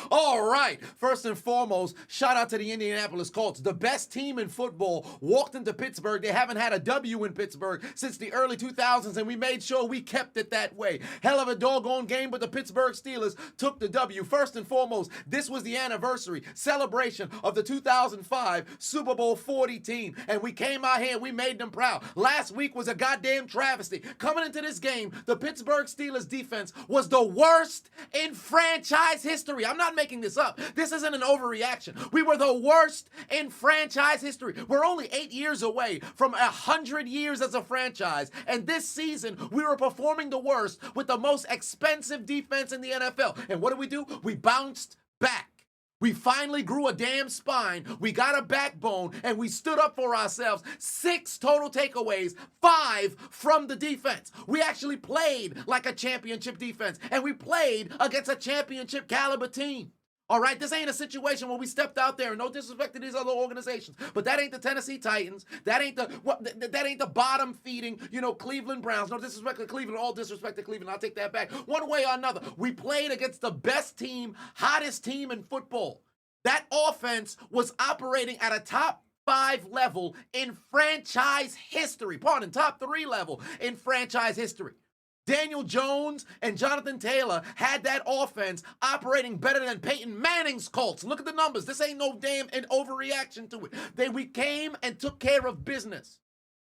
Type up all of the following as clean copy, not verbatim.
All right. First and foremost, shout out to the Indianapolis Colts. The best team in football walked into Pittsburgh. They haven't had a W in Pittsburgh since the early 2000s, and we made sure we kept it that way. Hell of a doggone game, but the Pittsburgh Steelers took the W. First and foremost, this was the anniversary celebration of the 2005 Super Bowl 40 team, and we came out here and we made them proud. Last week was a goddamn travesty. Coming into this game, the Pittsburgh Steelers defense was the worst in franchise history. I'm not making this up. This isn't an overreaction. We were the worst in franchise history. We're only 8 years away from 100 years as a franchise, and this season we were performing the worst with the most expensive defense in the NFL. And what did? We bounced back. We finally grew a damn spine. We got a backbone, and we stood up for ourselves. 6 total takeaways, 5 from the defense. We actually played like a championship defense, and we played against a championship caliber team. All right, this ain't a situation where we stepped out there, and no disrespect to these other organizations, but that ain't the Tennessee Titans. That ain't the bottom feeding, Cleveland Browns. No disrespect to Cleveland, all disrespect to Cleveland. I'll take that back. One way or another, we played against the best team, hottest team in football. That offense was operating at a top 5 level in franchise history. Pardon, top 3 level in franchise history. Daniel Jones and Jonathan Taylor had that offense operating better than Peyton Manning's Colts. Look at the numbers. This ain't no damn an overreaction to it. We came and took care of business.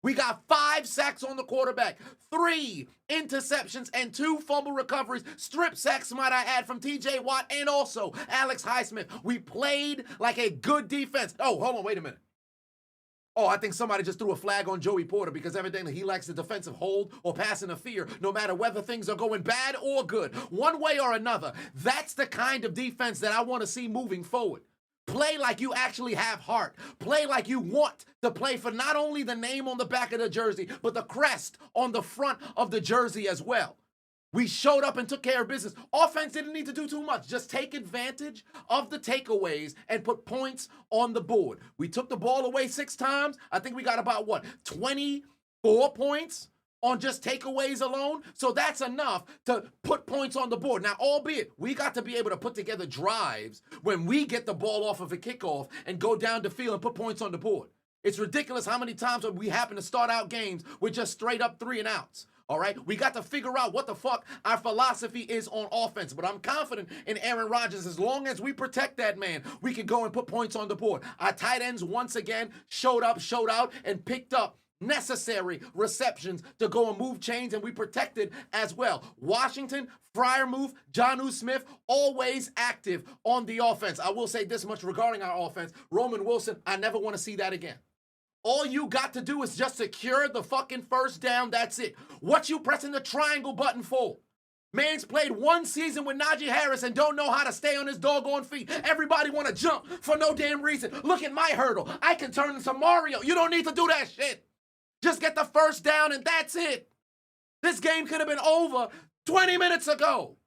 We got 5 sacks on the quarterback, 3 interceptions, and 2 fumble recoveries. Strip sacks, might I add, from TJ Watt and also Alex Highsmith. We played like a good defense. Oh, hold on, wait a minute. Oh, I think somebody just threw a flag on Joey Porter because evidently he likes the defensive hold or pass interfere, no matter whether things are going bad or good. One way or another, that's the kind of defense that I want to see moving forward. Play like you actually have heart. Play like you want to play for not only the name on the back of the jersey, but the crest on the front of the jersey as well. We showed up and took care of business. Offense didn't need to do too much. Just take advantage of the takeaways and put points on the board. We took the ball away 6 times. I think we got about, 24 points on just takeaways alone? So that's enough to put points on the board. Now, albeit, we got to be able to put together drives when we get the ball off of a kickoff and go down the field and put points on the board. It's ridiculous how many times we happen to start out games with just straight up 3 and outs. All right, we got to figure out what the fuck our philosophy is on offense. But I'm confident in Aaron Rodgers. As long as we protect that man, we can go and put points on the board. Our tight ends once again showed up, showed out, and picked up necessary receptions to go and move chains, and we protected as well. Washington, Freiermuth, Jonnu Smith, always active on the offense. I will say this much regarding our offense. Roman Wilson, I never want to see that again. All you got to do is just secure the fucking first down. That's it. What you pressing the triangle button for? Man's played 1 season with Najee Harris and don't know how to stay on his doggone feet. Everybody want to jump for no damn reason. Look at my hurdle. I can turn into Mario. You don't need to do that shit. Just get the first down and that's it. This game could have been over 20 minutes ago.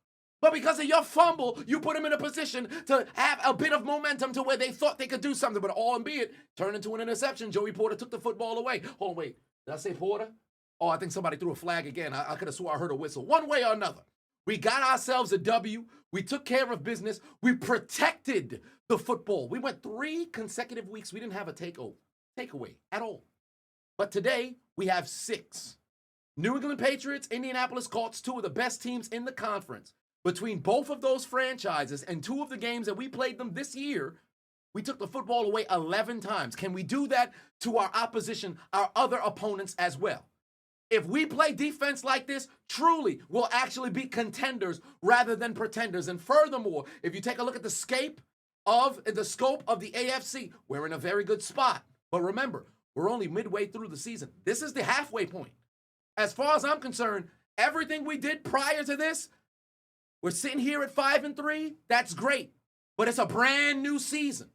But because of your fumble, you put him in a position to have a bit of momentum to where they thought they could do something. But albeit, turned into an interception. Joey Porter took the football away. Hold on, wait. Did I say Porter? Oh, I think somebody threw a flag again. I could have swore I heard a whistle. One way or another, we got ourselves a W. We took care of business. We protected the football. We went 3 consecutive weeks. We didn't have a takeaway at all. But today, we have 6. New England Patriots, Indianapolis Colts, 2 of the best teams in the conference. Between both of those franchises and 2 of the games that we played them this year, we took the football away 11 times. Can we do that to our opposition, our other opponents as well? If we play defense like this, truly, we'll actually be contenders rather than pretenders. And furthermore, if you take a look at the scope of the AFC, we're in a very good spot. But remember, we're only midway through the season. This is the halfway point. As far as I'm concerned, everything we did prior to this, we're sitting here at 5-3. That's great. But it's a brand new season.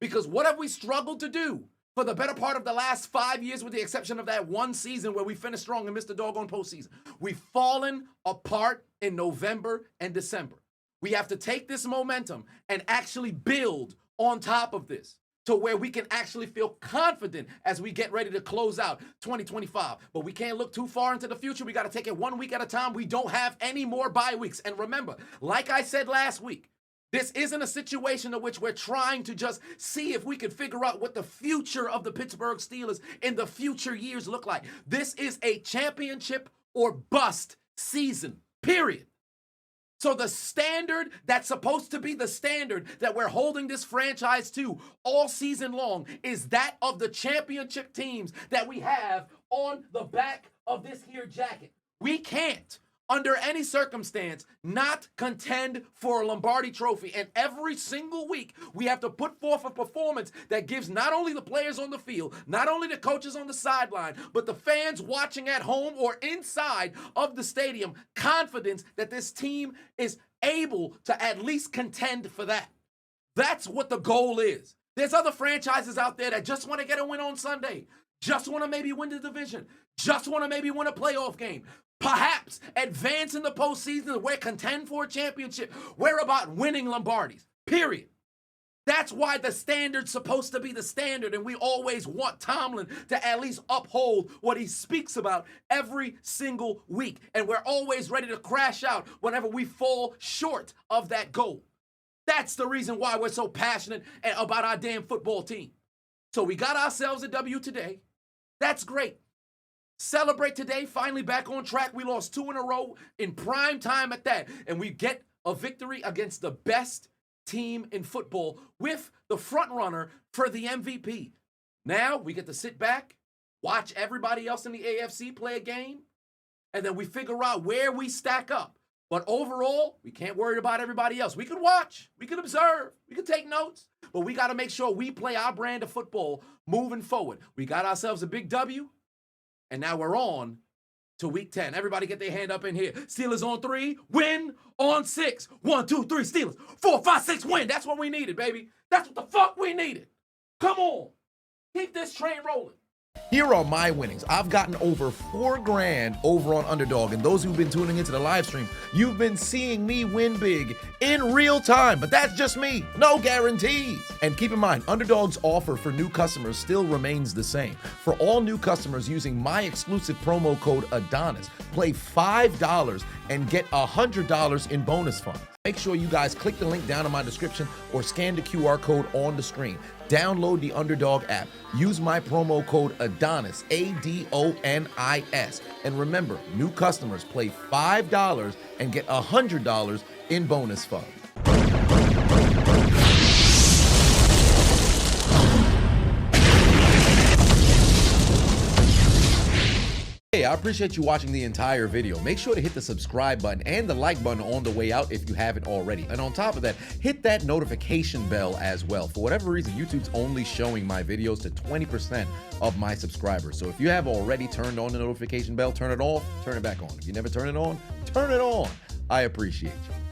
Because what have we struggled to do for the better part of the last 5 years, with the exception of that 1 season where we finished strong and missed the doggone postseason? We've fallen apart in November and December. We have to take this momentum and actually build on top of this. to where we can actually feel confident as we get ready to close out 2025. But we can't look too far into the future. We got to take it 1 week at a time. We don't have any more bye weeks. And remember, like I said last week, this isn't a situation in which we're trying to just see if we can figure out what the future of the Pittsburgh Steelers in the future years look like. This is a championship or bust season, period. So the standard that's supposed to be the standard that we're holding this franchise to all season long is that of the championship teams that we have on the back of this here jacket. We can't, under any circumstance, not contend for a Lombardi trophy. And every single week, we have to put forth a performance that gives not only the players on the field, not only the coaches on the sideline, but the fans watching at home or inside of the stadium, confidence that this team is able to at least contend for that. That's what the goal is. There's other franchises out there that just want to get a win on Sunday, just want to maybe win the division, just want to maybe win a playoff game. Perhaps advance in the postseason where contend for a championship. We're about winning Lombardis, period. That's why the standard's supposed to be the standard, and we always want Tomlin to at least uphold what he speaks about every single week. And we're always ready to crash out whenever we fall short of that goal. That's the reason why we're so passionate about our damn football team. So we got ourselves a W today. That's great. Celebrate today, finally back on track. We lost 2 in a row in prime time at that. And we get a victory against the best team in football with the front runner for the MVP. Now we get to sit back, watch everybody else in the AFC play a game, and then we figure out where we stack up. But overall, we can't worry about everybody else. We could watch, we could observe, we could take notes, but we got to make sure we play our brand of football moving forward. We got ourselves a big W. And now we're on to week 10. Everybody get their hand up in here. Steelers on 3, win on 6. 1, 2, 3, Steelers. 4, 5, 6, win. That's what we needed, baby. That's what the fuck we needed. Come on. Keep this train rolling. Here are my winnings. I've gotten over $4,000 over on Underdog, and those who've been tuning into the live streams, you've been seeing me win big in real time, but that's just me. No guarantees. And keep in mind, Underdog's offer for new customers still remains the same. For all new customers using my exclusive promo code Adonis, play $5 and get $100 in bonus funds. Make sure you guys click the link down in my description or scan the QR code on the screen. Download the Underdog app. Use my promo code Adonis, ADONIS. And remember, new customers play $5 and get $100 in bonus funds. Hey, I appreciate you watching the entire video. Make sure to hit the subscribe button and the like button on the way out if you haven't already. And on top of that, hit that notification bell as well. For whatever reason, YouTube's only showing my videos to 20% of my subscribers. So if you have already turned on the notification bell, turn it off, turn it back on. If you never turn it on, turn it on. I appreciate you.